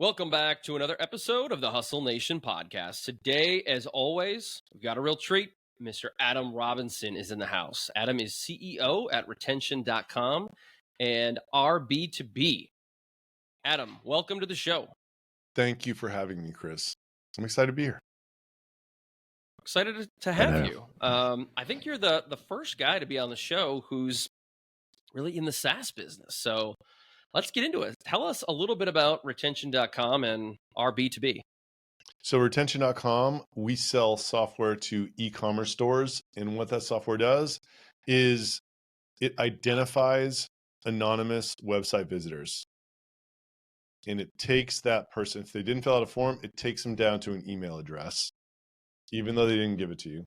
Welcome back to another episode of the Hustle Nation podcast. Today, as always, we've got a real treat. Mr. Adam Robinson is in the house. Adam is CEO at retention.com and RB2B. Adam, welcome to the show. Thank you for having me, Chris. I'm excited to be here. Excited to have you. I think you're the first guy to be on the show who's really in the SaaS business. So let's get into it. Tell us a little bit about retention.com and RB2B. So retention.com, we sell software to e-commerce stores. And what that software does is it identifies anonymous website visitors. And it takes that person, if they didn't fill out a form, it takes them down to an email address, even though they didn't give it to you.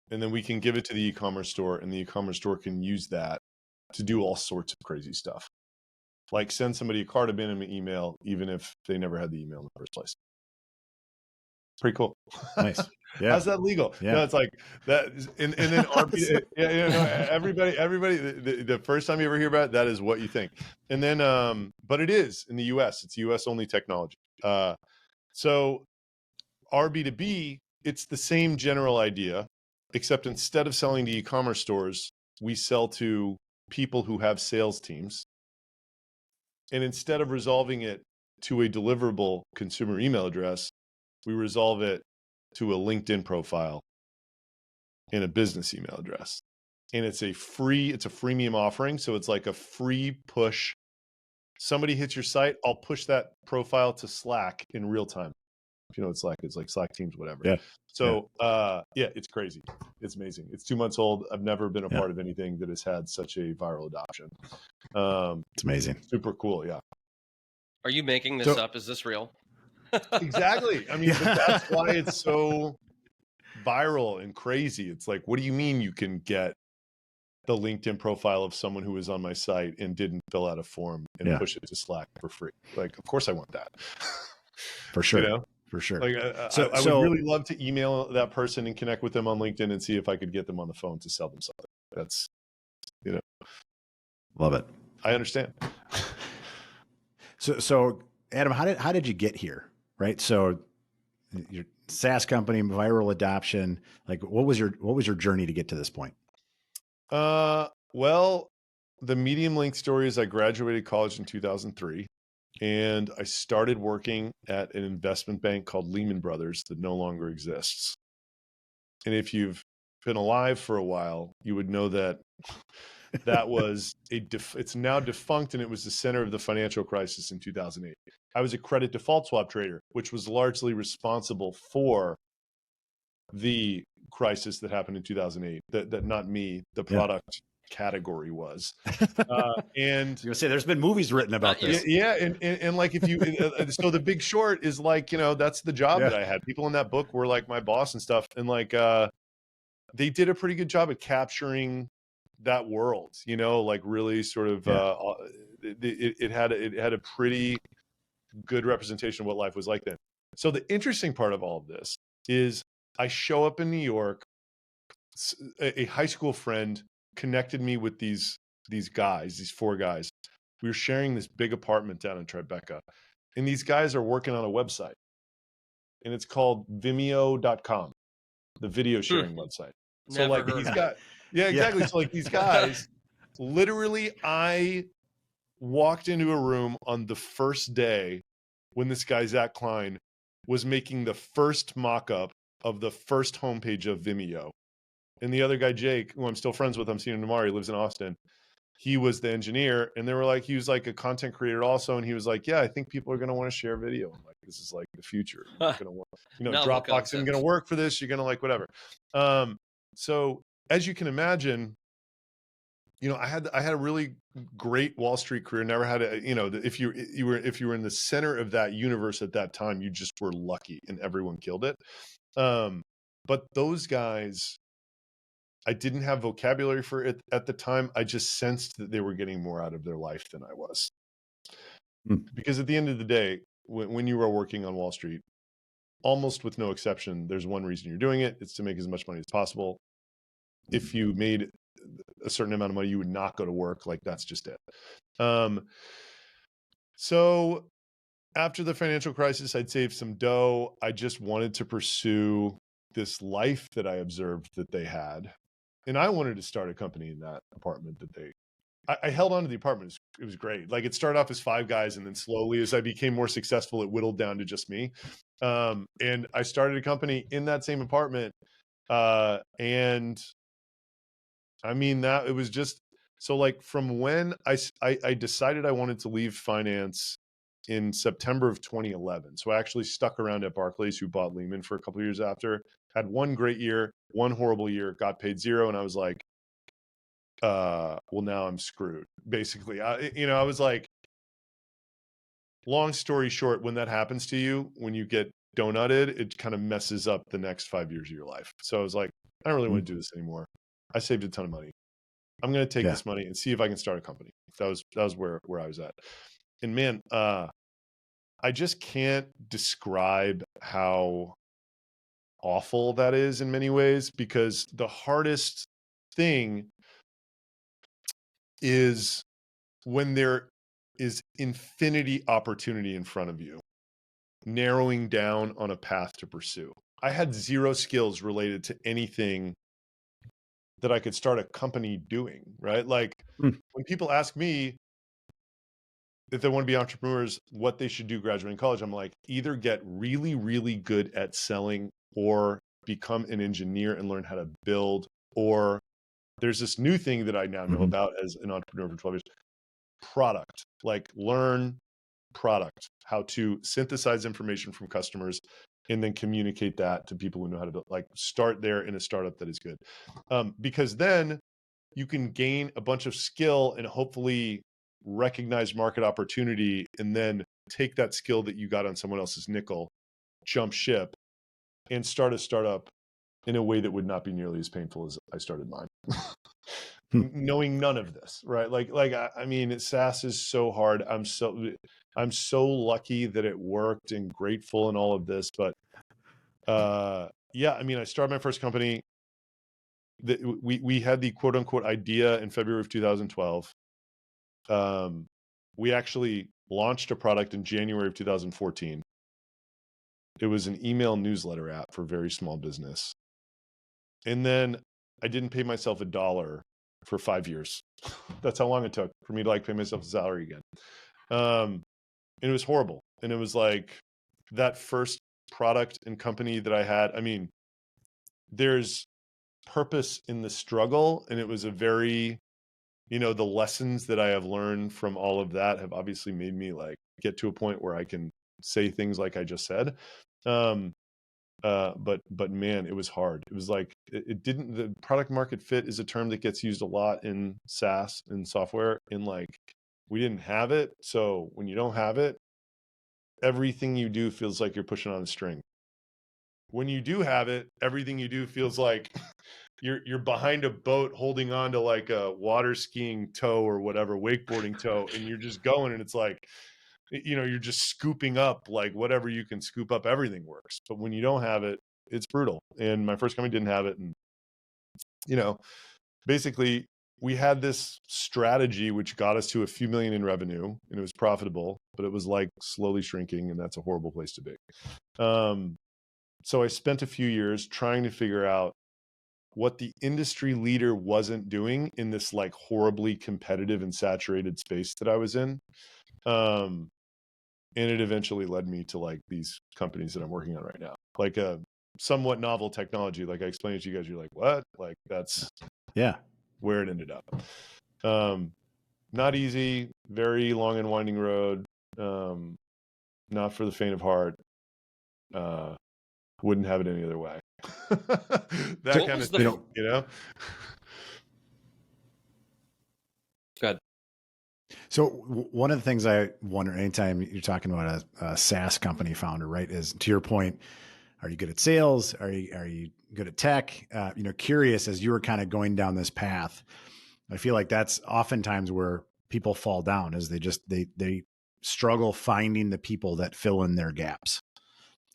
And then we can give it to the e-commerce store, and the e-commerce store can use that to do all sorts of crazy stuff. Like send somebody a card abandonment email, even if they never had the email in the first place. Pretty cool. Nice. Yeah. How's that legal? Yeah. No, it's like that. And then RB, everybody, the first time you ever hear about it, that is what you think. And then, but it is in the US, it's US only technology. So RB2B, it's the same general idea, except instead of selling to e-commerce stores, we sell to people who have sales teams. And instead of resolving it to a deliverable consumer email address, we resolve it to a LinkedIn profile and a business email address. And it's a freemium offering. So it's like a free push. Somebody hits your site, I'll push that profile to Slack in real time. If you know what Slack is, like Slack Teams, whatever. Yeah. So it's crazy. It's amazing. It's 2 months old. I've never been a part of anything that has had such a viral adoption. It's amazing. Super cool. Yeah. Are you making this up? Is this real? Exactly. I mean, but that's why it's so viral and crazy. It's like, what do you mean you can get the LinkedIn profile of someone who was on my site and didn't fill out a form and push it to Slack for free? Like, of course I want that. For sure. You know? For sure. Like, I would really love to email that person and connect with them on LinkedIn and see if I could get them on the phone to sell them something. That's, love it. I understand. So Adam, how did you get here? Right. So your SaaS company, viral adoption, like what was your journey to get to this point? Well, the medium length story is I graduated college in 2003 and I started working at an investment bank called Lehman Brothers that no longer exists. And if you've been alive for a while, you would know that that was it's now defunct, and it was the center of the financial crisis in 2008. I was a credit default swap trader, which was largely responsible for the crisis that happened in 2008. That not me, the product category was. And you say there's been movies written about this. Yeah, and like if you so The Big Short is like, that's the job that I had. People in that book were like my boss and stuff, and like they did a pretty good job at capturing that world, like really sort of it had a pretty good representation of what life was like then. So the interesting part of all of this is I show up in New York. A high school friend connected me with these guys, these 4 guys. We were sharing this big apartment down in Tribeca, and these guys are working on a website, and it's called Vimeo.com, the video sharing website. So like he's got, exactly. So like these guys, literally, I walked into a room on the first day when this guy, Zach Klein, was making the first mock-up of the first homepage of Vimeo. And the other guy, Jake, who I'm still friends with, I'm seeing him tomorrow, he lives in Austin. He was the engineer, and they were like, he was like a content creator also. And he was like, yeah, I think people are going to want to share video. I'm like, this is like the future. You're going to want, Dropbox isn't going to work for this. You're going to like whatever. So as you can imagine, I had a really great Wall Street career. Never had if you were in the center of that universe at that time, you just were lucky and everyone killed it. But those guys, I didn't have vocabulary for it at the time. I just sensed that they were getting more out of their life than I was. Because at the end of the day, when you are working on Wall Street, almost with no exception, there's one reason you're doing it. It's to make as much money as possible. If you made a certain amount of money, you would not go to work. Like, that's just it. So after the financial crisis, I'd saved some dough. I just wanted to pursue this life that I observed that they had. And I wanted to start a company in that apartment that I held on to the apartment. It was great. Like, it started off as 5 guys, and then slowly as I became more successful, it whittled down to just me. And I started a company in that same apartment. And I mean, that it was just, so like from when I decided I wanted to leave finance in September of 2011. So I actually stuck around at Barclays, who bought Lehman, for a couple of years after. Had one great year, one horrible year, got paid 0. And I was like, well, now I'm screwed. Basically, I was like, long story short, when that happens to you, when you get donutted, it kind of messes up the next 5 years of your life. So I was like, I don't really want to do this anymore. I saved a ton of money. I'm going to take this money and see if I can start a company. That was where I was at. And man, I just can't describe how awful that is in many ways, because the hardest thing is when there is infinity opportunity in front of you, narrowing down on a path to pursue. I had 0 skills related to anything that I could start a company doing, right? Like, when people ask me if they want to be entrepreneurs, what they should do graduating college, I'm like, either get really, really good at selling, or become an engineer and learn how to build. Or there's this new thing that I now know about as an entrepreneur for 12 years, product. Like, learn product, how to synthesize information from customers and then communicate that to people who know how to build. Like, start there in a startup that is good. Because then you can gain a bunch of skill and hopefully recognize market opportunity, and then take that skill that you got on someone else's nickel, jump ship, and start a startup in a way that would not be nearly as painful as I started mine. Knowing none of this, right? I mean, SaaS is so hard. I'm so lucky that it worked, and grateful and all of this. But yeah, I mean, I started my first company. We had the quote unquote idea in February of 2012. We actually launched a product in January of 2014. It was an email newsletter app for very small business. And then I didn't pay myself $1 for 5 years. That's how long it took for me to pay myself a salary again. And it was horrible. And it was like, that first product and company that I had, I mean, there's purpose in the struggle. And it was a very, the lessons that I have learned from all of that have obviously made me get to a point where I can say things like I just said. But man, it was hard. It was like, the product market fit is a term that gets used a lot in SaaS and software, and we didn't have it. So when you don't have it, everything you do feels like you're pushing on a string. When you do have it, everything you do feels like you're behind a boat holding on to a water skiing toe or whatever, wakeboarding toe, and you're just going, and it's you're just scooping up whatever you can scoop up, everything works. But when you don't have it, it's brutal. And my first company didn't have it. And, basically we had this strategy which got us to a few million in revenue, and it was profitable, but it was slowly shrinking, and that's a horrible place to be. So I spent a few years trying to figure out what the industry leader wasn't doing in this horribly competitive and saturated space that I was in. And it eventually led me to these companies that I'm working on right now, a somewhat novel technology. I explained it to you guys, you're like, what? That's where it ended up. Not easy, very long and winding road. Not for the faint of heart. Wouldn't have it any other way. That kind of thing, Good. So one of the things I wonder, anytime you're talking about a SaaS company founder, right, is, to your point, are you good at sales? Are you good at tech? Curious, as you were kind of going down this path, I feel like that's oftentimes where people fall down, is they struggle finding the people that fill in their gaps.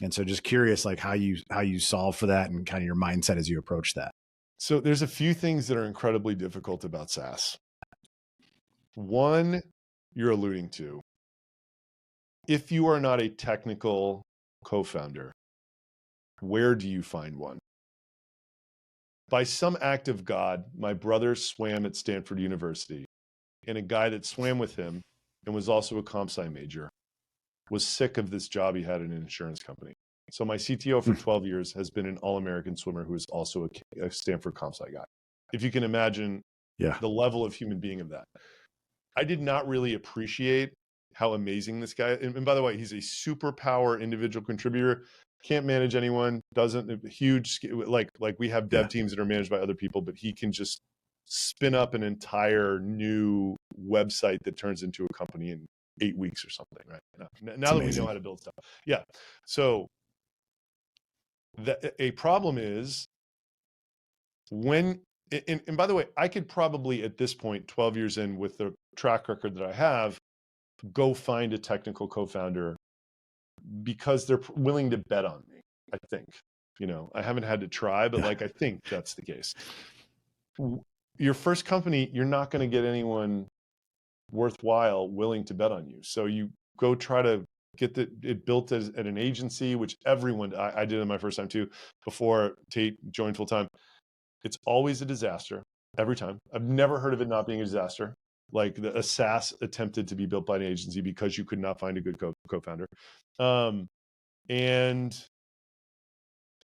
And so just curious, how you solve for that, and kind of your mindset as you approach that. So there's a few things that are incredibly difficult about SaaS. One, you're alluding to, if you are not a technical co-founder, where do you find one? By some act of God, my brother swam at Stanford University, and a guy that swam with him and was also a comp sci major was sick of this job he had in an insurance company. So my CTO for 12 years has been an all-American swimmer who is also a Stanford comp sci guy. If you can imagine the level of human being of that. I did not really appreciate how amazing this guy, and by the way, he's a superpower individual contributor, can't manage anyone, doesn't huge, like we have dev teams that are managed by other people, but he can just spin up an entire new website that turns into a company in 8 weeks or something, right? Now that we know how to build stuff. Yeah. So a problem is when, and by the way, I could probably at this point, 12 years in with the track record that I have, go find a technical co-founder because they're willing to bet on me. I think, I haven't had to try, but I think that's the case. Your first company, you're not going to get anyone worthwhile willing to bet on you. So you go try to get it built at an agency, which everyone, I did it my first time too, before Tate joined full time. It's always a disaster every time. I've never heard of it not being a disaster. Like a SaaS attempted to be built by an agency because you could not find a good co-founder. And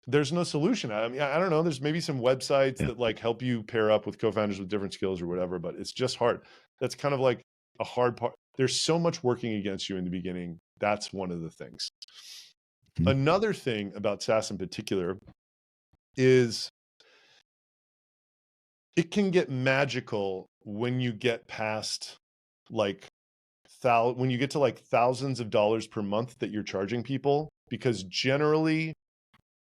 there's no solution. I mean, I don't know. There's maybe some websites that help you pair up with co-founders with different skills or whatever, but it's just hard. That's kind of like a hard part. There's so much working against you in the beginning. That's one of the things. Mm-hmm. Another thing about SaaS in particular is it can get magical when you get past when you get to thousands of dollars per month that you're charging people, because generally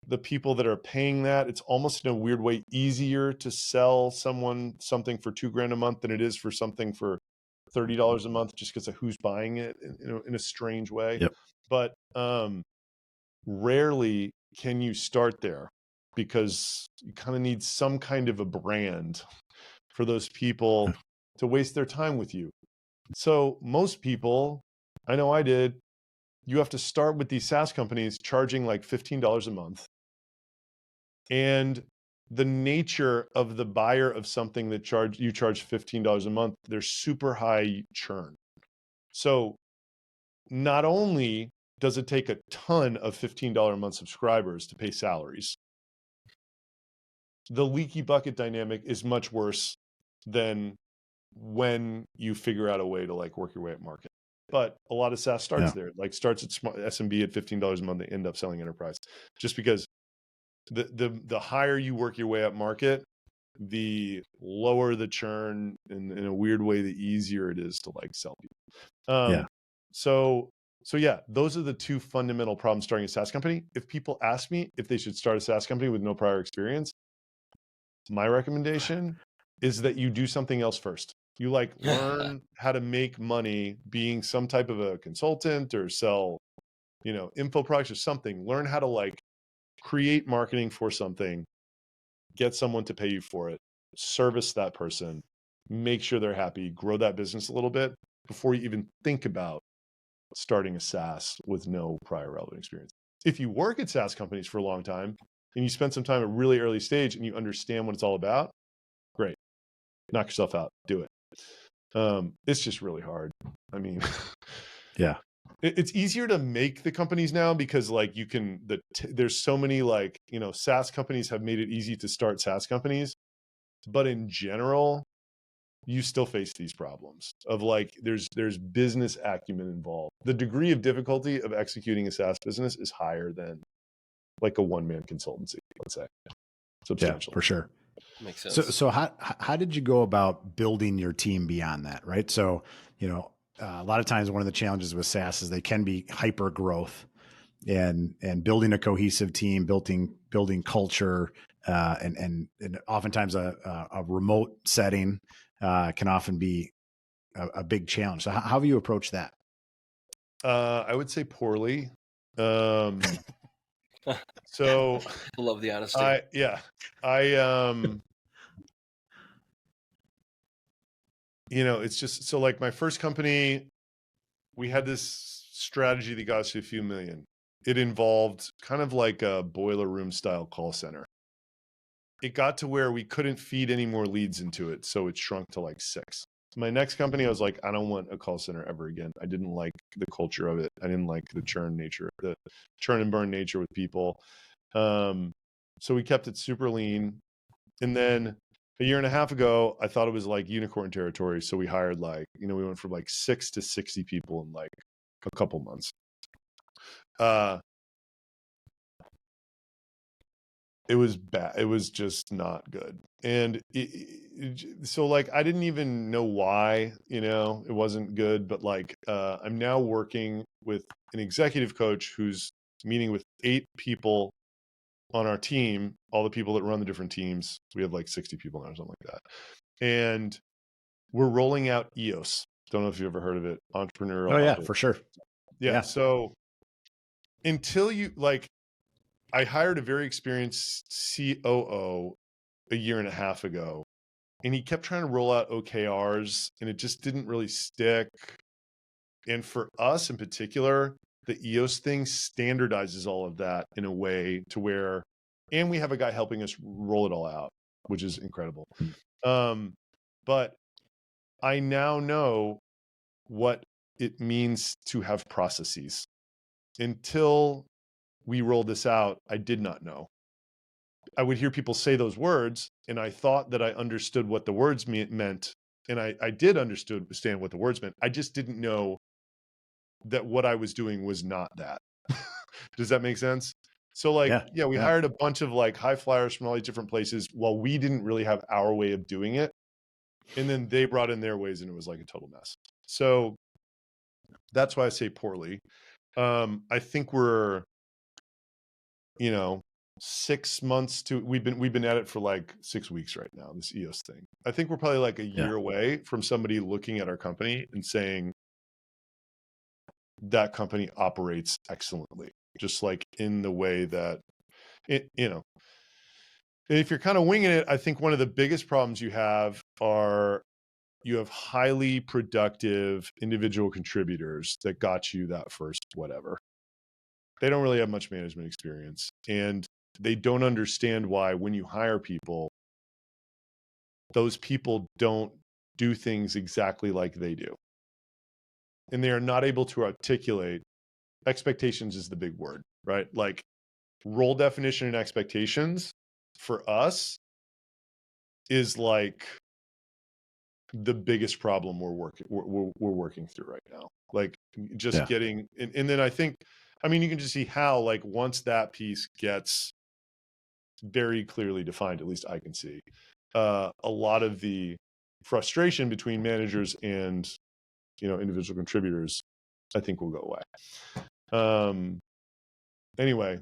the people that are paying that, it's almost in a weird way easier to sell someone something for $2,000 a month than it is for something for $30 a month, just because of who's buying it in a strange way. Yep. But rarely can you start there, because you kind of need some kind of a brand for those people to waste their time with you. So most people, I know I did, you have to start with these SaaS companies charging $15 a month. And the nature of the buyer of something that you charge $15 a month, there's super high churn. So not only does it take a ton of $15 a month subscribers to pay salaries, the leaky bucket dynamic is much worse than when you figure out a way to work your way at market. But a lot of SaaS starts there, starts at SMB at $15 a month, they end up selling enterprise, just because the higher you work your way up market, the lower the churn, and in a weird way, the easier it is to sell people. So yeah, those are the two fundamental problems starting a SaaS company. If people ask me if they should start a SaaS company with no prior experience, my recommendation is that you do something else first. You learn how to make money being some type of a consultant or sell, info products or something. Learn how to create marketing for something, get someone to pay you for it, service that person, make sure they're happy, grow that business a little bit before you even think about starting a SaaS with no prior relevant experience. If you work at SaaS companies for a long time and you spend some time at a really early stage and you understand what it's all about, great. Knock yourself out. Do it. It's just really hard. I mean, it's easier to make the companies now because you can, there's so many SaaS companies have made it easy to start SaaS companies, but in general, you still face these problems of there's business acumen involved. The degree of difficulty of executing a SaaS business is higher than a one-man consultancy, let's say. Substantial. Yeah, for sure. Makes sense. So how did you go about building your team beyond that, right? So, a lot of times one of the challenges with SaaS is they can be hyper growth, and building a cohesive team, building culture, and oftentimes a remote setting can often be a big challenge. So how have you approached that? I would say poorly. So I love the honesty. It's just, so my first company, we had this strategy that got us to a few million. It involved kind of like a boiler room style call center. It got to where we couldn't feed any more leads into it, so it shrunk to like 6. My next company, I was like, I don't want a call center ever again. I didn't like the culture of it. I didn't like the churn and burn nature with people. So we kept it super lean. And then a year and a half ago, I thought it was like unicorn territory. So we hired we went from like 6 to 60 people in like a couple months. It was bad. It was just not good. And so like, I didn't even know why, it wasn't good, but like, I'm now working with an executive coach who's meeting with 8 people on our team, all the people that run the different teams. We have like 60 people now or something like that. And we're rolling out EOS. Don't know if you've ever heard of it. Entrepreneurial. Oh yeah, Audit. for sure. Yeah. So until I hired a very experienced COO a year and a half ago, and he kept trying to roll out OKRs, and it just didn't really stick. And for us in particular, the EOS thing standardizes all of that in a way to where, and we have a guy helping us roll it all out, which is incredible. But I now know what it means to have processes. Until we rolled this out, I did not know. I would hear people say those words, and I thought that I understood what the words meant. And I did understand what the words meant. I just didn't know that what I was doing was not that. Does that make sense? So we hired a bunch of like high flyers from all these different places while we didn't really have our way of doing it. And then they brought in their ways, and it was like a total mess. So that's why I say poorly. I think we're, 6 months to, we've been at it for like 6 weeks right now, this EOS thing. I think we're probably like a year away from somebody looking at our company and saying that company operates excellently, just like in the way that it, if you're kind of winging it, I think one of the biggest problems you have highly productive individual contributors that got you that first whatever. They don't really have much management experience, and they don't understand why when you hire people, those people don't do things exactly like they do. And they are not able to articulate. Expectations is the big word, right? Like role definition and expectations for us is like the biggest problem we're working through right now. Like just getting, and then I think, you can just see how like once that piece gets very clearly defined, at least I can see, a lot of the frustration between managers and individual contributors, I think, will go away. Anyway,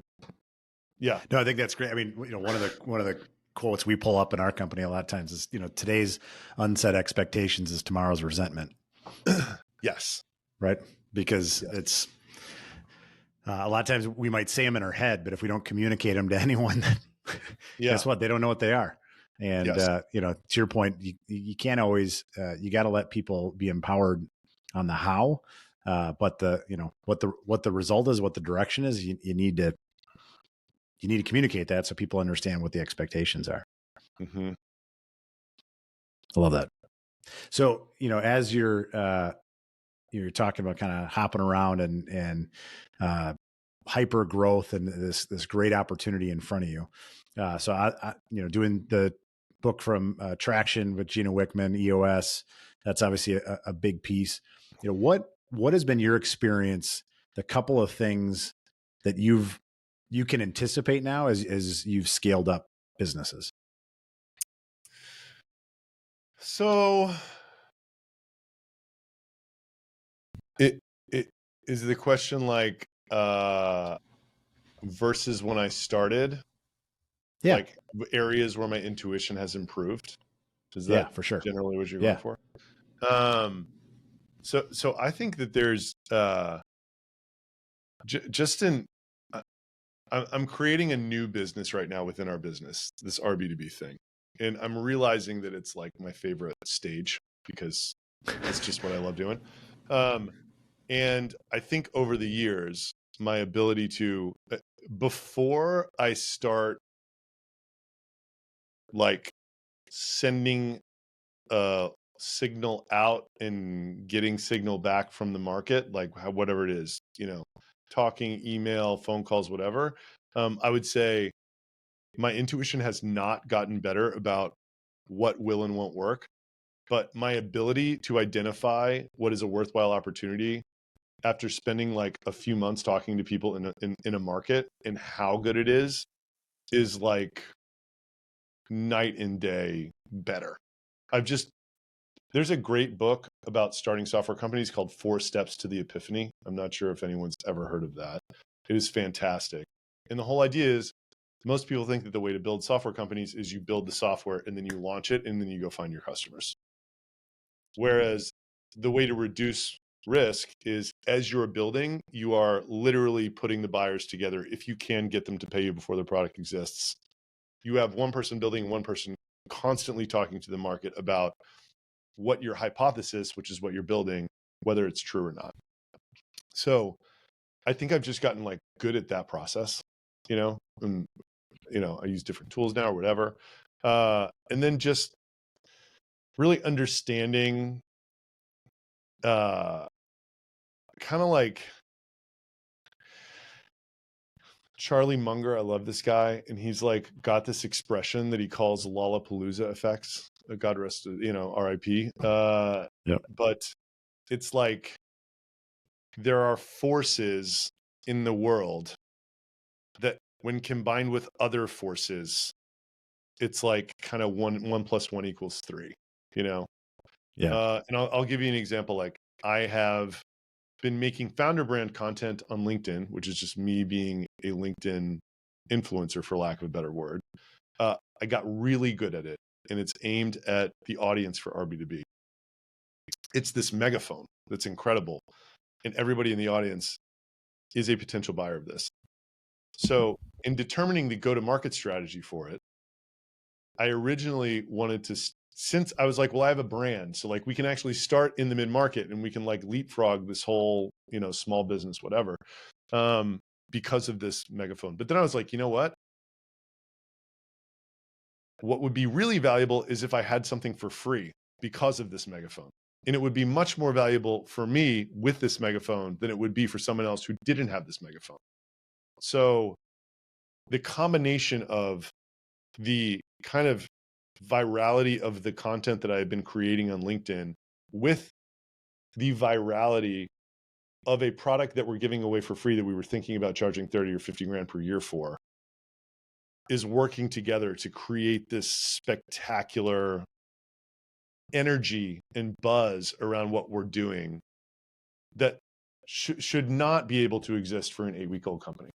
yeah. No, I think that's great. I mean, one of the quotes we pull up in our company a lot of times is, today's unset expectations is tomorrow's resentment. Yes. Right. Because it's a lot of times we might say them in our head, but if we don't communicate them to anyone, guess what? They don't know what they are. And, to your point, you can't always, you got to let people be empowered on the how, but what the result is, what the direction is, you need to communicate that so people understand what the expectations are. Mm-hmm. I love that. So, as you're talking about kind of hopping around and hyper growth and this great opportunity in front of you. So I doing the book from Traction with Gina Wickman, EOS, that's obviously a big piece. What has been your experience? The couple of things that you can anticipate now as you've scaled up businesses. So it is the question like versus when I started, like areas where my intuition has improved. Is that for sure generally what you're going for? So I think that there's I'm creating a new business right now within our business, this RB2B thing. And I'm realizing that it's like my favorite stage because it's just what I love doing. And I think over the years, my ability to, before I start like sending a signal out and getting signal back from the market, like whatever it is, talking, email, phone calls, whatever, I would say my intuition has not gotten better about what will and won't work, but my ability to identify what is a worthwhile opportunity after spending like a few months talking to people in a market and how good it is like night and day better. There's a great book about starting software companies called 4 Steps to the Epiphany. I'm not sure if anyone's ever heard of that. It is fantastic. And the whole idea is most people think that the way to build software companies is you build the software and then you launch it and then you go find your customers. Whereas the way to reduce risk is as you're building, you are literally putting the buyers together. If you can get them to pay you before the product exists, you have one person building, one person constantly talking to the market about what your hypothesis, which is what you're building, whether it's true or not. So I think I've just gotten like good at that process, and I use different tools now or whatever. And then just really understanding kind of like Charlie Munger. I love this guy. And he's like got this expression that he calls Lollapalooza effects. God rest, RIP. Yep. But it's like there are forces in the world that when combined with other forces, it's like kind of 1 + 1 = 3, Yeah. And I'll give you an example. Like I have been making founder brand content on LinkedIn, which is just me being a LinkedIn influencer, for lack of a better word. I got really good at it, and it's aimed at the audience for RB2B. It's this megaphone that's incredible, and everybody in the audience is a potential buyer of this. So in determining the go-to-market strategy for it, I originally wanted to, since I was like, well, I have a brand, so like we can actually start in the mid-market and we can like leapfrog this whole, small business, whatever, because of this megaphone. But then I was like, you know what? What would be really valuable is if I had something for free because of this megaphone. And it would be much more valuable for me with this megaphone than it would be for someone else who didn't have this megaphone. So the combination of the kind of virality of the content that I had been creating on LinkedIn with the virality of a product that we're giving away for free that we were thinking about charging 30 or 50 grand per year for is working together to create this spectacular energy and buzz around what we're doing that should not be able to exist for an 8-week-old company,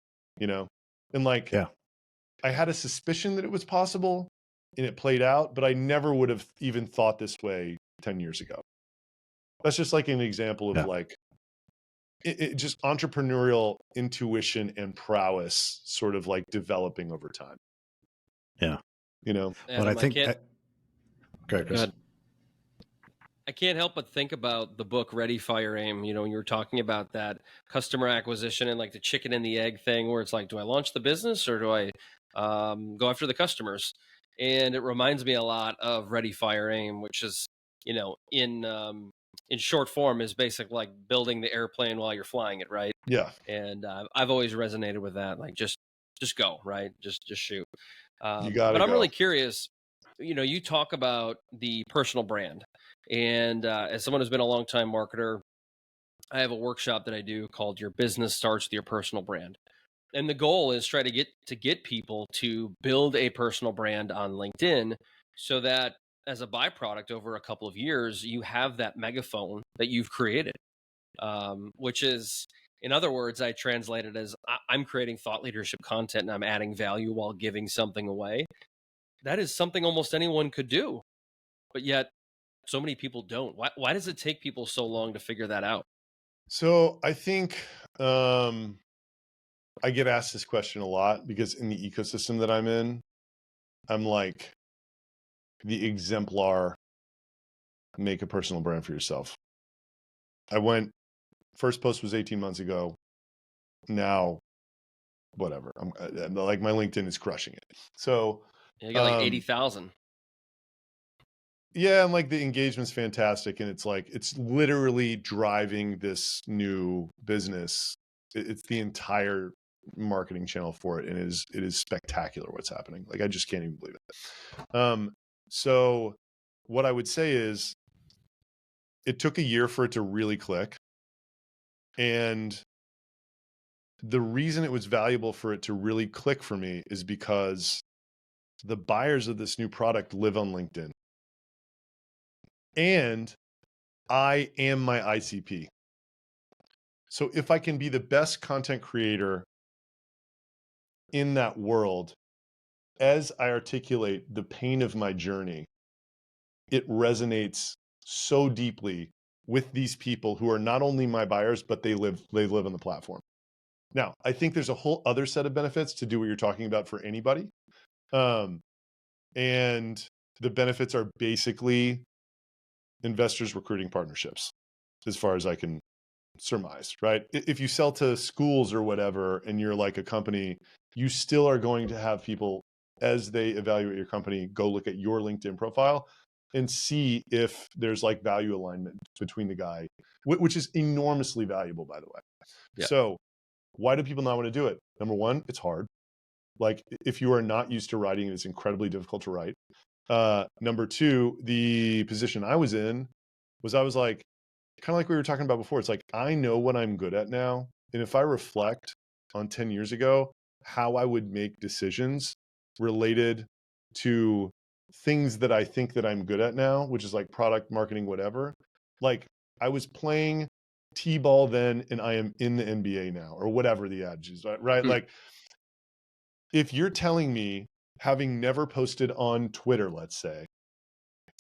And like, Yeah. I had a suspicion that it was possible and it played out, but I never would have even thought this way 10 years ago. That's just like an example of like, it just entrepreneurial intuition and prowess sort of like developing over time. Yeah. Adam, But I think, go ahead. I can't help but think about the book Ready, Fire, Aim. You were talking about that customer acquisition and like the chicken and the egg thing where it's like, do I launch the business or do I go after the customers? And it reminds me a lot of Ready, Fire, Aim, which is, in short form is basically like building the airplane while you're flying it, right? Yeah. And I've always resonated with that. Like just go, right? Just shoot. You gotta but I'm go. really curious. You talk about the personal brand, and as someone who's been a long-time marketer, I have a workshop that I do called "Your Business Starts with Your Personal Brand," and the goal is try to get people to build a personal brand on LinkedIn, so that as a byproduct over a couple of years, you have that megaphone that you've created, which is. In other words, I translate it as I'm creating thought leadership content and I'm adding value while giving something away. That is something almost anyone could do, but yet so many people don't. Why does it take people so long to figure that out? So I think I get asked this question a lot because in the ecosystem that I'm in, I'm like the exemplar, make a personal brand for yourself. I went First post was 18 months ago. Now, whatever. I'm like, my LinkedIn is crushing it. So Yeah, you got like 80,000. Yeah, and like the engagement's fantastic, and it's like it's literally driving this new business. It's the entire marketing channel for it, and it is spectacular what's happening. Like I just can't even believe it. So what I would say is it took a year for it to really click, and the reason it was valuable for it to really click for me is because the buyers of this new product live on LinkedIn. And I am my ICP. So if I can be the best content creator in that world, as I articulate the pain of my journey, it resonates so deeply with these people who are not only my buyers, but they live on the platform. Now, I think there's a whole other set of benefits to do what you're talking about for anybody. And the benefits are basically investors recruiting partnerships, as far as I can surmise, right? If you sell to schools or whatever, and you're like a company, you still are going to have people, as they evaluate your company, go look at your LinkedIn profile and see if there's like value alignment between the guy, which is enormously valuable, by the way. Yeah. So why do people not want to do it? Number one, it's hard. Like if you are not used to writing, it's incredibly difficult to write. Number two, the position I was in was I was like, kind of like we were talking about before. It's like, I know what I'm good at now. And if I reflect on 10 years ago, how I would make decisions related to things that I think that I'm good at now, which is like product marketing, whatever. Like I was playing T-ball then, and I am in the NBA now, or whatever the adage is, right? Like if you're telling me, having never posted on Twitter, let's say,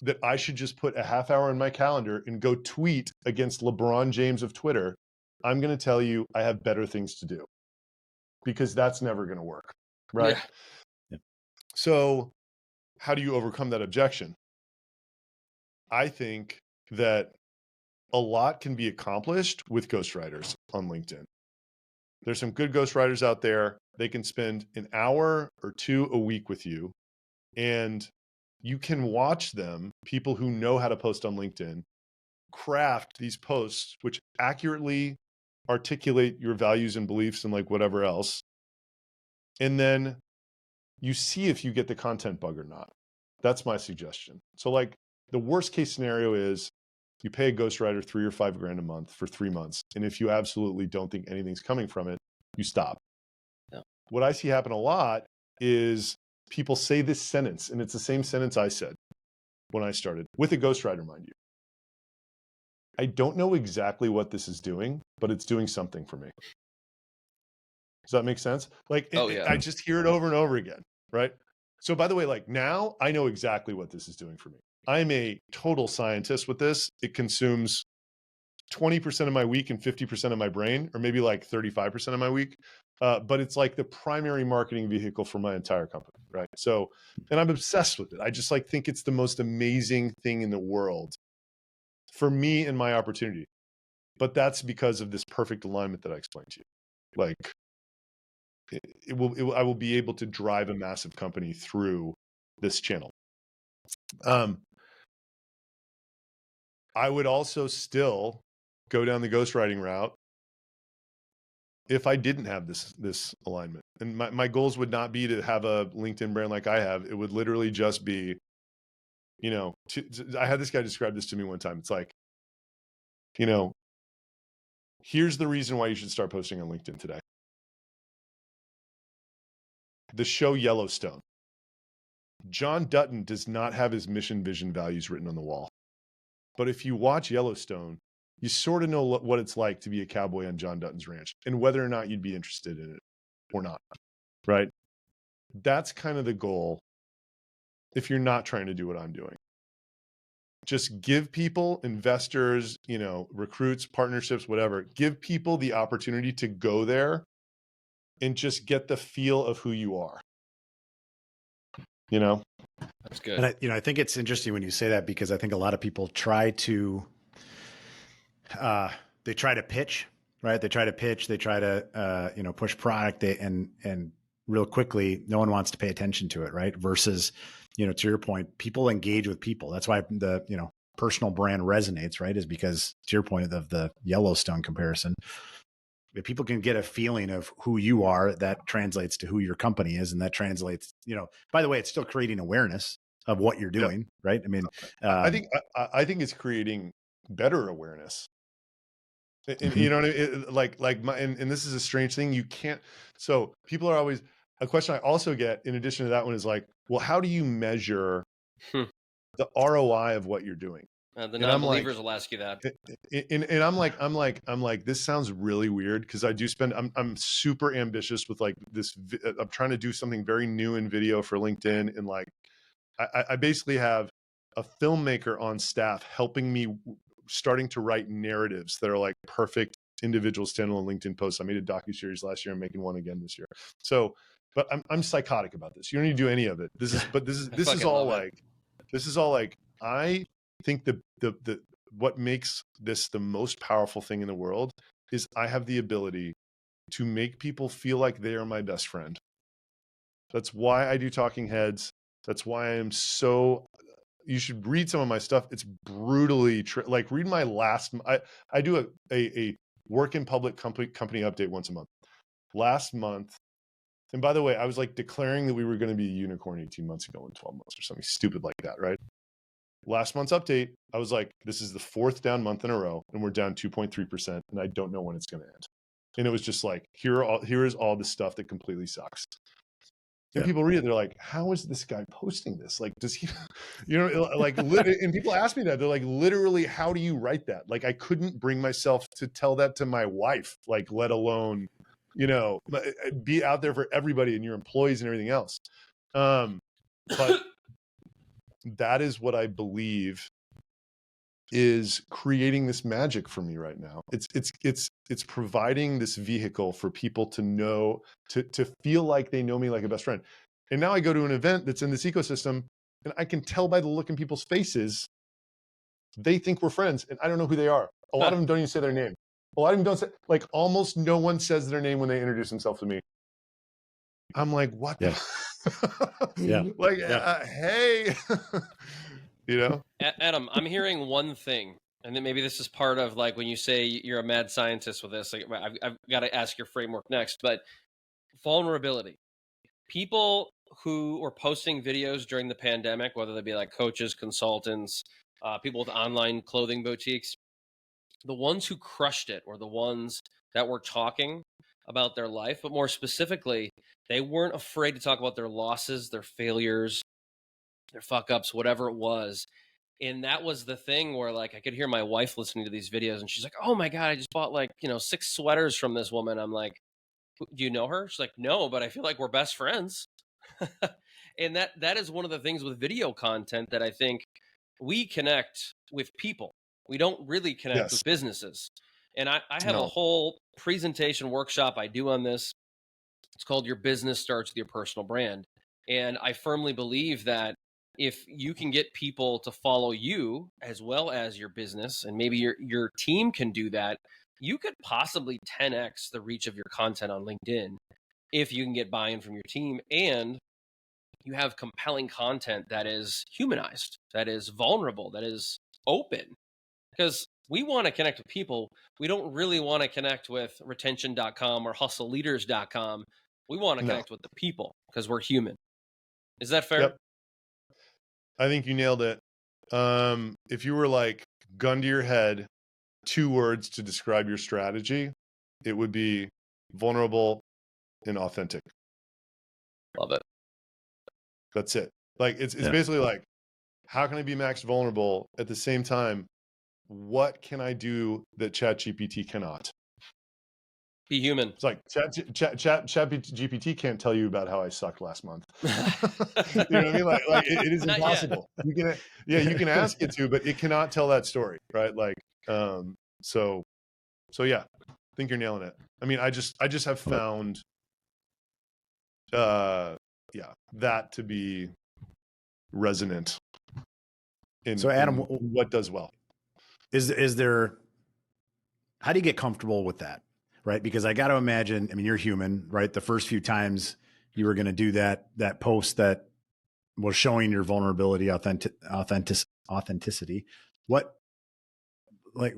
that I should just put a half hour in my calendar and go tweet against LeBron James of Twitter, I'm going to tell you I have better things to do, because that's never going to work, right? Yeah. So how do you overcome that objection? I think that a lot can be accomplished with ghostwriters on LinkedIn. There's some good ghostwriters out there. They can spend an hour or two a week with you, and you can watch them, people who know how to post on LinkedIn, craft these posts which accurately articulate your values and beliefs and like whatever else. And then you see if you get the content bug or not. That's my suggestion. So like the worst case scenario is you pay a ghostwriter $3 or $5 grand a month for 3 months. And if you absolutely don't think anything's coming from it, you stop. Yeah. What I see happen a lot is people say this sentence, and it's the same sentence I said when I started, with a ghostwriter, mind you. I don't know exactly what this is doing, but it's doing something for me. Does that make sense? Like, I just hear it over and over again, right? So by the way, like now I know exactly what this is doing for me. I'm a total scientist with this. It consumes 20% of my week and 50% of my brain, or maybe like 35% of my week. But it's like the primary marketing vehicle for my entire company, right? So, and I'm obsessed with it. I just like think it's the most amazing thing in the world for me and my opportunity. But that's because of this perfect alignment that I explained to you. Like I will be able to drive a massive company through this channel. I would also still go down the ghostwriting route if I didn't have this alignment. And my goals would not be to have a LinkedIn brand like I have. It would literally just be, you know, I had this guy describe this to me one time. It's like, you know, here's the reason why you should start posting on LinkedIn today. The show Yellowstone. John Dutton does not have his mission, vision, values written on the wall. But if you watch Yellowstone, you sort of know what it's like to be a cowboy on John Dutton's ranch and whether or not you'd be interested in it or not, right? That's kind of the goal if you're not trying to do what I'm doing. Just give people, investors, you know, recruits, partnerships, whatever, give people the opportunity to go there and just get the feel of who you are. You know? That's good. And I think it's interesting when you say that, because I think a lot of people try to they try to pitch, right? They try to pitch, they try to, push product and real quickly, no one wants to pay attention to it. Right. Versus, to your point, people engage with people. That's why the, personal brand resonates, right? Is because to your point of the Yellowstone comparison, if people can get a feeling of who you are, that translates to who your company is. And that translates, by the way, it's still creating awareness of what you're doing. Right. I mean, I think it's creating better awareness. And, Mhm. you know what I mean? And this is a strange thing. You can't, so people are always, a question I also get in addition to that one is like, well, how do you measure the ROI of what you're doing? The And non-believers will ask you that. And I'm like, this sounds really weird because I do spend, I'm super ambitious with like this. I'm trying to do something very new in video for LinkedIn. And like, I basically have a filmmaker on staff helping me starting to write narratives that are like perfect individual standalone LinkedIn posts. I made a docuseries last year. I'm making one again this year. So, but I'm psychotic about this. You don't need to do any of it. This is all like, I think the what makes this the most powerful thing in the world is I have the ability to make people feel like they are my best friend. That's why I do talking heads. That's why I am so, you should read some of my stuff. It's brutally like read my last, I do a work in public company update once a month. Last month, and by the way, I was like declaring that we were going to be a unicorn 18 months ago in 12 months or something stupid like that, right? Last month's update, I was like, this is the fourth down month in a row, and we're down 2.3%, and I don't know when it's going to end. And it was just like, here is all the stuff that completely sucks. And people read it, they're like, how is this guy posting this? Like, does he, like, and people ask me that. They're like, literally, how do you write that? Like, I couldn't bring myself to tell that to my wife, like, let alone, be out there for everybody and your employees and everything else. But that is what I believe is creating this magic for me right now. It's providing this vehicle for people to know, to feel like they know me like a best friend. And now I go to an event that's in this ecosystem and I can tell by the look in people's faces, they think we're friends and I don't know who they are. A lot of them don't even say their name. A lot of them don't say, like almost no one says their name when they introduce themselves to me. I'm like, what? Yeah. Like, hey, Adam, I'm hearing one thing, and then maybe this is part of like when you say you're a mad scientist with this. Like, I've got to ask your framework next, but vulnerability. People who were posting videos during the pandemic, whether they be like coaches, consultants, people with online clothing boutiques, the ones who crushed it were the ones that were talking about their life, but more specifically, they weren't afraid to talk about their losses, their failures, their fuck ups, whatever it was. And that was the thing where like I could hear my wife listening to these videos and she's like, oh my God, I just bought like, 6 sweaters from this woman. I'm like, do you know her? She's like, no, but I feel like we're best friends. And that is one of the things with video content that I think we connect with people. We don't really connect with businesses. And I have a whole presentation workshop I do on this. It's called Your Business Starts with Your Personal Brand. And I firmly believe that if you can get people to follow you as well as your business, and maybe your team can do that, you could possibly 10x the reach of your content on LinkedIn if you can get buy-in from your team and you have compelling content that is humanized, that is vulnerable, that is open. Because we want to connect with people. We don't really want to connect with retention.com or hustleleaders.com. We want to connect with the people because we're human. Is that fair? Yep. I think you nailed it. If you were like gun to your head, 2 words to describe your strategy, it would be vulnerable and authentic. Love it. That's it. Like it's basically like, how can I be max vulnerable at the same time? What can I do that ChatGPT cannot? Be human. It's like ChatGPT can't tell you about how I sucked last month. You know what I mean? Like it is impossible. You can ask it to, but it cannot tell that story, right? Like, so yeah, I think you're nailing it. I mean, I just have found, that to be resonant So in Adam, what does well. is there how do you get comfortable with that? Right. Because I got to imagine, I mean, you're human, right? The first few times you were going to do that post that was showing your vulnerability, authenticity. What, like,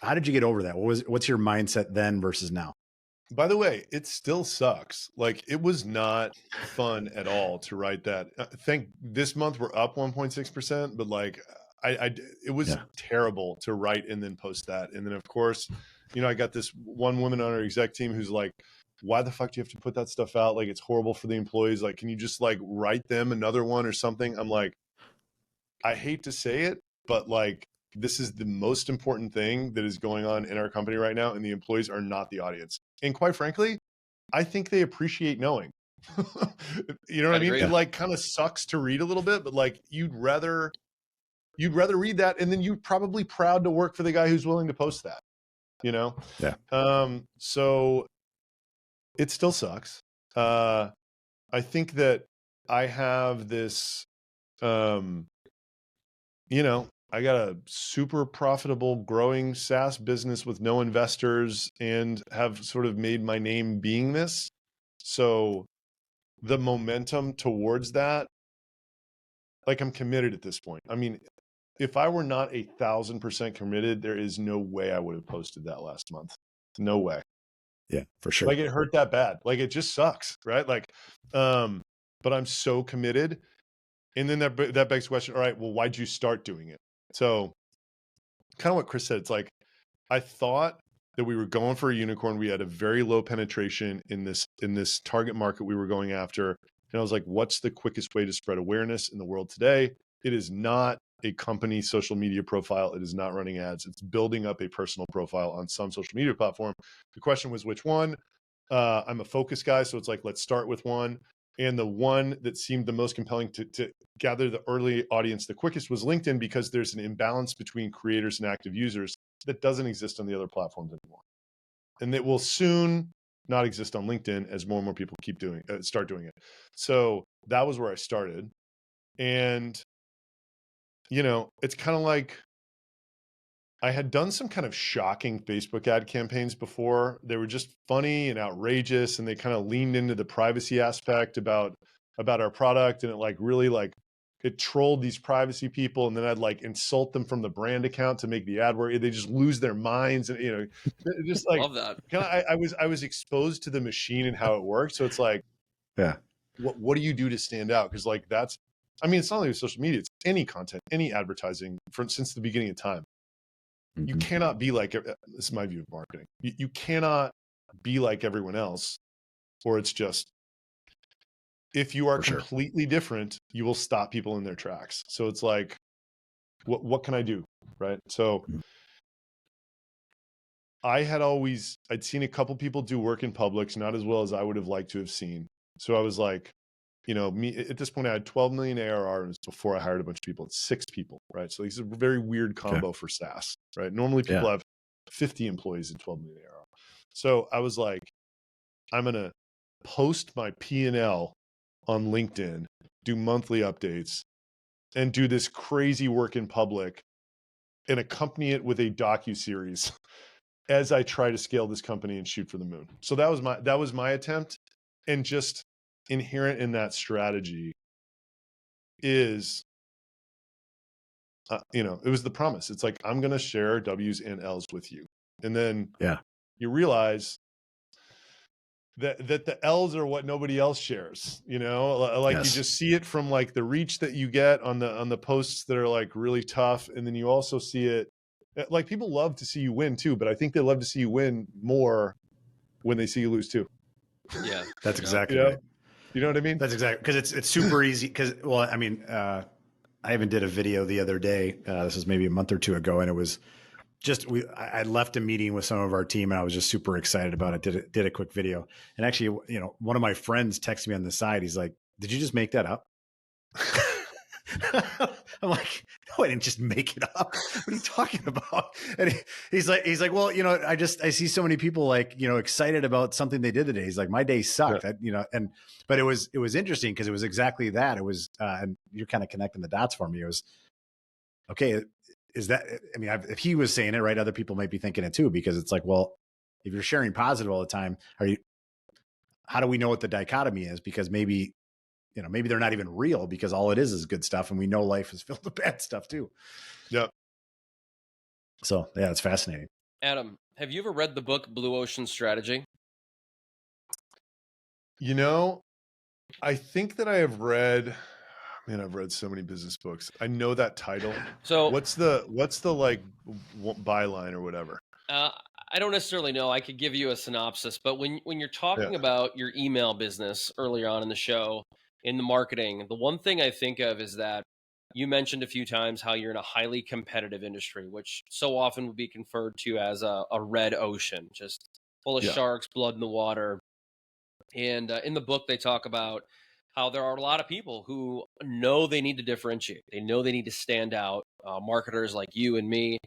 how did you get over that? What's your mindset then versus now? By the way, it still sucks. Like, it was not fun at all to write that. I think this month we're up 1.6%, but like it was terrible to write and then post that. And then of course, I got this one woman on our exec team who's like, why the fuck do you have to put that stuff out? Like, it's horrible for the employees. Like, can you just like write them another one or something? I'm like, I hate to say it, but like, this is the most important thing that is going on in our company right now, and the employees are not the audience. And quite frankly, I think they appreciate knowing. You know what I mean? It like kind of sucks to read a little bit, but like you'd rather read that, and then you're probably proud to work for the guy who's willing to post that. So it still sucks. I think that I have this I got a super profitable growing SaaS business with no investors and have sort of made my name being this. So the momentum towards that, like, I'm committed at this point. I mean, if I were not 1,000% committed, there is no way I would have posted that last month. No way. Yeah, for sure. Like, it hurt that bad. Like, it just sucks, right? Like, but I'm so committed. And then that begs the question, all right, well, why'd you start doing it? So kind of what Chris said, it's like, I thought that we were going for a unicorn. We had a very low penetration in this target market we were going after. And I was like, what's the quickest way to spread awareness in the world today? It is not a company social media profile. It is not running ads. It's building up a personal profile on some social media platform. The question was which one? I'm a focus guy. So it's like, let's start with one. And the one that seemed the most compelling to gather the early audience the quickest was LinkedIn, because there's an imbalance between creators and active users that doesn't exist on the other platforms anymore. And it will soon not exist on LinkedIn as more and more people start doing it. So that was where I started. And, it's kind of like, I had done some kind of shocking Facebook ad campaigns before. They were just funny and outrageous, and they kind of leaned into the privacy aspect about our product, and it like really like it trolled these privacy people, and then I'd like insult them from the brand account to make the ad work. They just lose their minds, and just like love that. I was exposed to the machine and how it worked. So it's like, what do you do to stand out? Because like it's not only with social media, it's any content, any advertising since the beginning of time. You cannot be like, this is my view of marketing. You cannot be like everyone else, or it's just, if you are completely different, you will stop people in their tracks. So it's like, what can I do? Right. So I'd seen a couple people do work in Publix, not as well as I would have liked to have seen. So I was like, me at this point, I had 12 million ARR, and it's before I hired a bunch of people. It's 6 people, right? So it's a very weird combo for SaaS, right? Normally people have 50 employees and 12 million ARR. So I was like, I'm going to post my P&L on LinkedIn, do monthly updates, and do this crazy work in public, and accompany it with a docuseries as I try to scale this company and shoot for the moon. So that was my attempt. And just inherent in that strategy is, it was the promise. It's like, I'm going to share W's and L's with you. And then you realize that the L's are what nobody else shares, you just see it from like the reach that you get on the posts that are like really tough. And then you also see it, like, people love to see you win too, but I think they love to see you win more when they see you lose too. Yeah, that's exactly right. You know what I mean? That's exactly, because it's super easy. Because, well, I even did a video the other day. This was maybe a month or two ago, and it was just I left a meeting with some of our team, and I was just super excited about it. Did a quick video, and actually, one of my friends texted me on the side. He's like, "Did you just make that up?" I'm like, no, I didn't just make it up. What are you talking about? And he's like, well, I see so many people like, excited about something they did today. He's like, my day sucked, but it was interesting because it was exactly that. It was, and you're kind of connecting the dots for me. It was, okay, is that, I mean, if he was saying it, right, other people might be thinking it too, because it's like, well, if you're sharing positive all the time, how do we know what the dichotomy is? Because maybe, maybe they're not even real, because all it is good stuff. And we know life is filled with bad stuff too. Yep. So yeah, it's fascinating. Adam, have you ever read the book Blue Ocean Strategy? I think that I have read, man, I've read so many business books. I know that title. So what's the like byline or whatever? I don't necessarily know. I could give you a synopsis, but when you're talking about your email business earlier on in the show, in the marketing, the one thing I think of is that you mentioned a few times how you're in a highly competitive industry, which so often would be conferred to as a red ocean, just full of sharks, blood in the water. And in the book, they talk about how there are a lot of people who know they need to differentiate. They know they need to stand out. Marketers like you and me.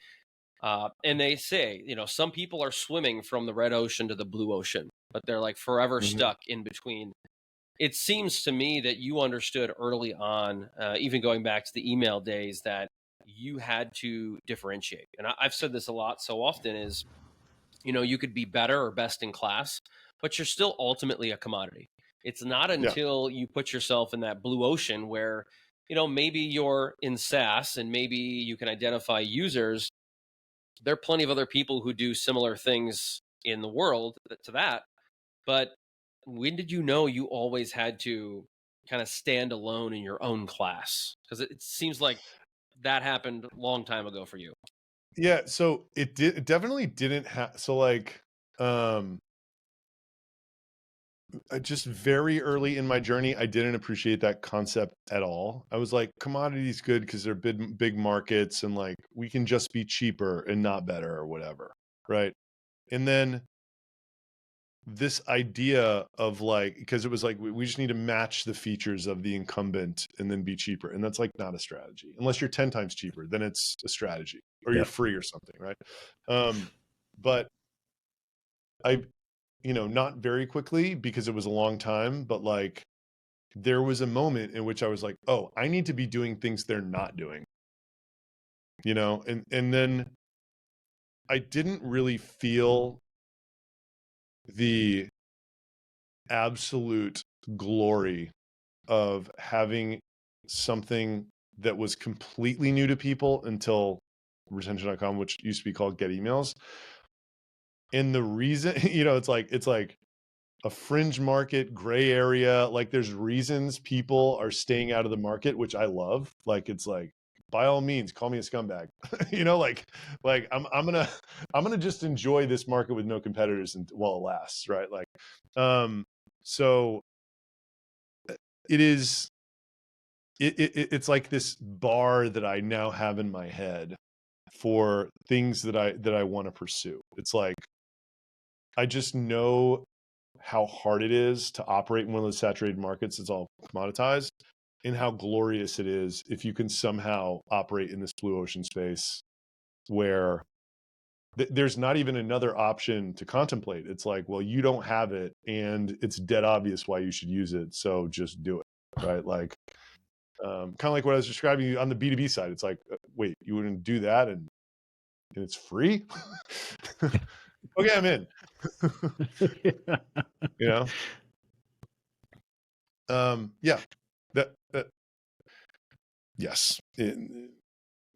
And they say, some people are swimming from the red ocean to the blue ocean, but they're like forever stuck in between. It seems to me that you understood early on, even going back to the email days, that you had to differentiate. And I've said this a lot so often is, you could be better or best in class, but you're still ultimately a commodity. It's not until you put yourself in that blue ocean where, maybe you're in SaaS and maybe you can identify users. There are plenty of other people who do similar things in the world to that. But when did you know you always had to kind of stand alone in your own class? Because it seems like that happened a long time ago for you. Yeah. So it definitely didn't have, so like, just very early in my journey, I didn't appreciate that concept at all. I was like, commodity's good because they're big markets and like we can just be cheaper and not better or whatever. Right. And then this idea of like, because it was like, we just need to match the features of the incumbent and then be cheaper. And that's like not a strategy. Unless you're 10 times cheaper, then it's a strategy, or you're free or something. Right. But I, not very quickly, because it was a long time, but like there was a moment in which I was like, oh, I need to be doing things they're not doing, and then I didn't really feel the absolute glory of having something that was completely new to people until retention.com, which used to be called Get Emails. And the reason, it's like a fringe market, gray area. Like there's reasons people are staying out of the market, which I love. Like, it's like, by all means, call me a scumbag, like I'm gonna just enjoy this market with no competitors and while it lasts. Right. Like, so it is, it's like this bar that I now have in my head for things that I want to pursue. It's like, I just know how hard it is to operate in one of those saturated markets that's all commoditized, and how glorious it is if you can somehow operate in this blue ocean space where there's not even another option to contemplate. It's like, well, you don't have it and it's dead obvious why you should use it, so just do it. Right. Like, kind of like what I was describing on the B2B side. It's like, wait, you wouldn't do that and it's free? Okay, I'm in. Yeah, that yes,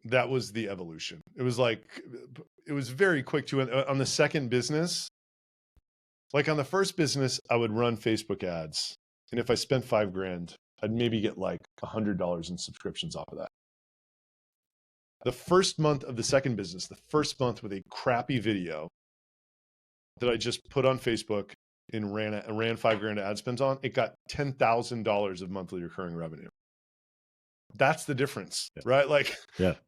that was the evolution. It was like, it was very quick to, on the second business. Like on the first business, I would run Facebook ads, and if I spent $5,000, I'd maybe get like $100 in subscriptions off of that. The first month of the second business, the first month with a crappy video that I just put on Facebook and ran $5,000 ad spends on, it got $10,000 of monthly recurring revenue. That's the difference, right? Like,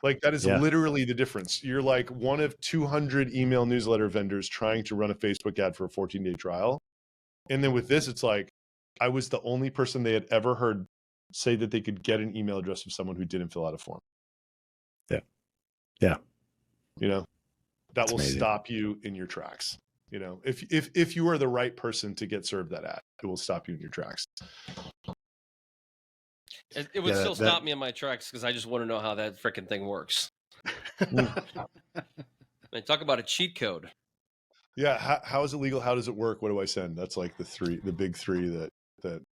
like that is literally the difference. You're like one of 200 email newsletter vendors trying to run a Facebook ad for a 14-day trial. And then with this, it's like, I was the only person they had ever heard say that they could get an email address of someone who didn't fill out a form. Yeah. That will stop you in your tracks. If you are the right person to get served that ad, it will stop you in your tracks. It would still stop me in my tracks because I just want to know how that freaking thing works. Man, talk about a cheat code. Yeah. How is it legal? How does it work? What do I send? That's like the big three that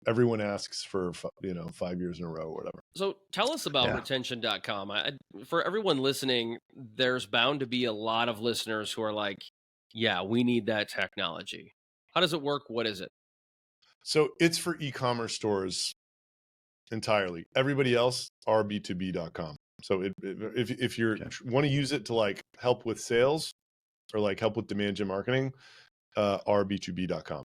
everyone asks for, 5 years in a row or whatever. So tell us about Yeah. retention.com. For everyone listening, there's bound to be a lot of listeners who are like, yeah, we need that technology. How does it work? What is it? So it's for e-commerce stores entirely. Everybody else, rb2b.com. So if you want to use it to like help with sales or like help with demand gen marketing, rb2b.com.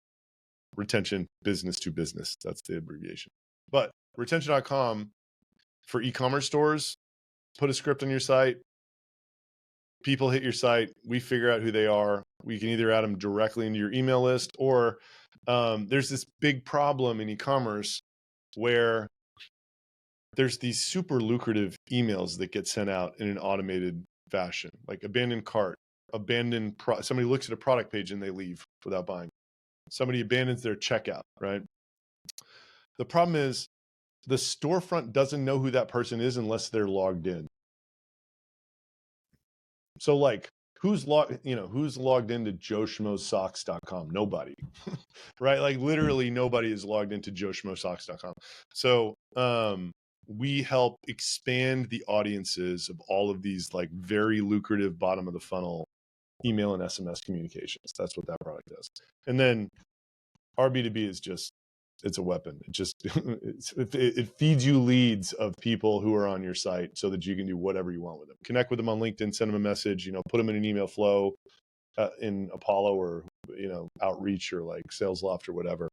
Retention, business to business. That's the abbreviation. But retention.com for e-commerce stores, put a script on your site. People hit your site. We figure out who they are. We can either add them directly into your email list, or there's this big problem in e-commerce where there's these super lucrative emails that get sent out in an automated fashion, like abandoned cart, somebody looks at a product page and they leave without buying. Somebody abandons their checkout, right? The problem is the storefront doesn't know who that person is unless they're logged in. So like who's logged into joeschmosocks.com? Nobody. Right? Like literally nobody is logged into joeschmosocks.com. So we help expand the audiences of all of these like very lucrative bottom of the funnel email and SMS communications. That's what that product does. And then our B2B is just, it's a weapon. It just, it feeds you leads of people who are on your site so that you can do whatever you want with them. Connect with them on LinkedIn, send them a message, put them in an email flow in Apollo or, Outreach or like SalesLoft or whatever.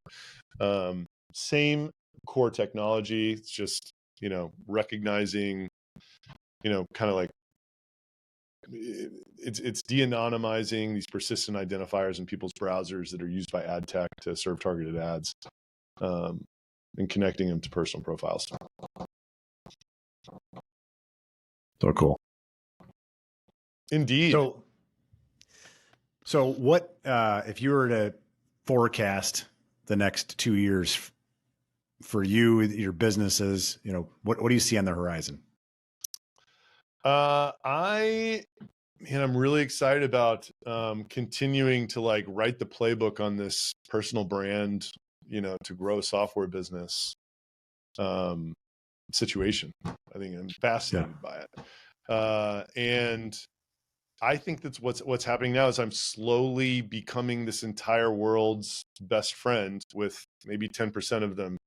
Same core technology. It's just, recognizing, kind of like, it's de-anonymizing these persistent identifiers in people's browsers that are used by ad tech to serve targeted ads, and connecting them to personal profiles. So cool. Indeed. So what, if you were to forecast the next 2 years for you, your businesses, what do you see on the horizon? I'm really excited about continuing to like write the playbook on this personal brand, to grow a software business situation. I think I'm fascinated by it. And I think that's what's happening now is I'm slowly becoming this entire world's best friend, with maybe 10% of them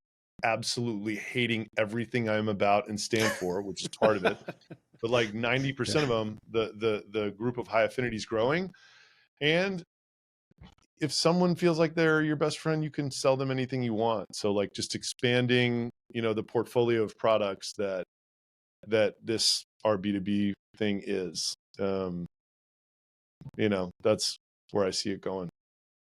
absolutely hating everything I'm about and stand for, which is part of it. But like 90% of them, the group of high affinity is growing. And if someone feels like they're your best friend, you can sell them anything you want. So like just expanding, the portfolio of products that this our B2B thing is, that's where I see it going.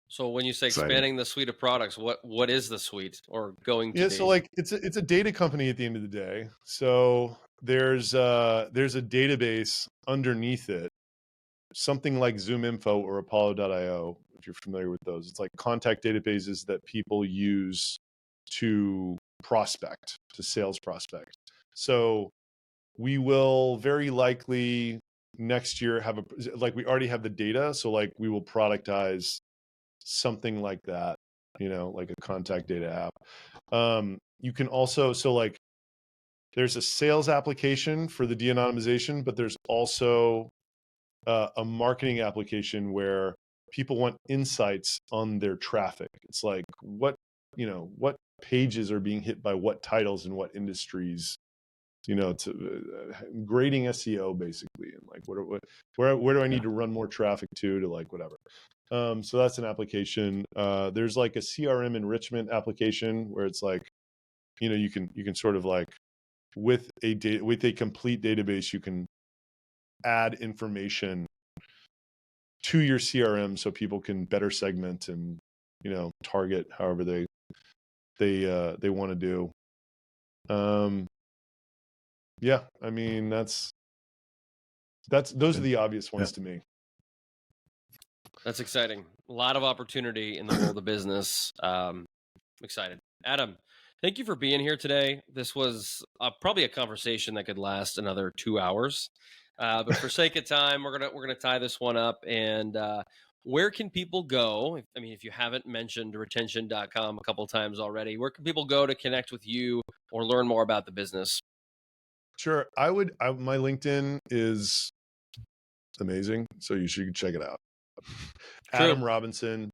So when you say expanding the suite of products, what is the suite or going to be? So like it's a data company at the end of the day. So there's a database underneath it, something like ZoomInfo or Apollo.io, if you're familiar with those. It's like contact databases that people use to prospect, to sales prospect. So we will very likely next year have we already have the data. So like we will productize something like that, like a contact data app. You can also, so like there's a sales application for the de-anonymization, but there's also a marketing application where people want insights on their traffic. It's like what pages are being hit by what titles in what industries, to grading SEO basically, and like where do I need to run more traffic to like whatever. So that's an application. There's like a CRM enrichment application where it's like, you can sort of like with a complete database, you can add information to your CRM so people can better segment and, target however they want to do. Yeah, I mean, those are the obvious ones to me. That's exciting. A lot of opportunity in the world of business. I'm excited. Adam, thank you for being here today. This was probably a conversation that could last another 2 hours. But for sake of time, we're gonna tie this one up. And where can people go? I mean, if you haven't mentioned retention.com a couple of times already, where can people go to connect with you or learn more about the business? Sure. My LinkedIn is amazing, so you should check it out. Adam Robinson,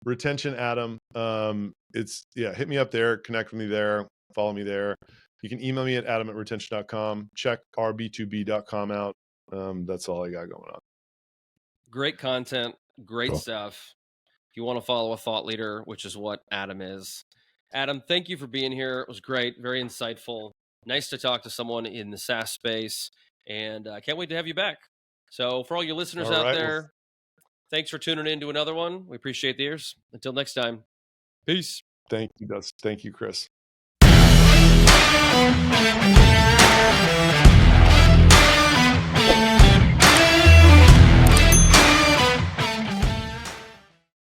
Retention Adam. Hit me up there, connect with me there, follow me there. You can email me at adam@retention.com. Check rb2b.com out. That's all I got going on. Great content, great Cool. stuff. If you want to follow a thought leader, which is what Adam is. Adam, thank you for being here. It was great, very insightful. Nice to talk to someone in the SaaS space, and I can't wait to have you back. So for all your listeners out there, thanks for tuning in to another one. We appreciate the ears. Until next time, peace. Thank you, Chris.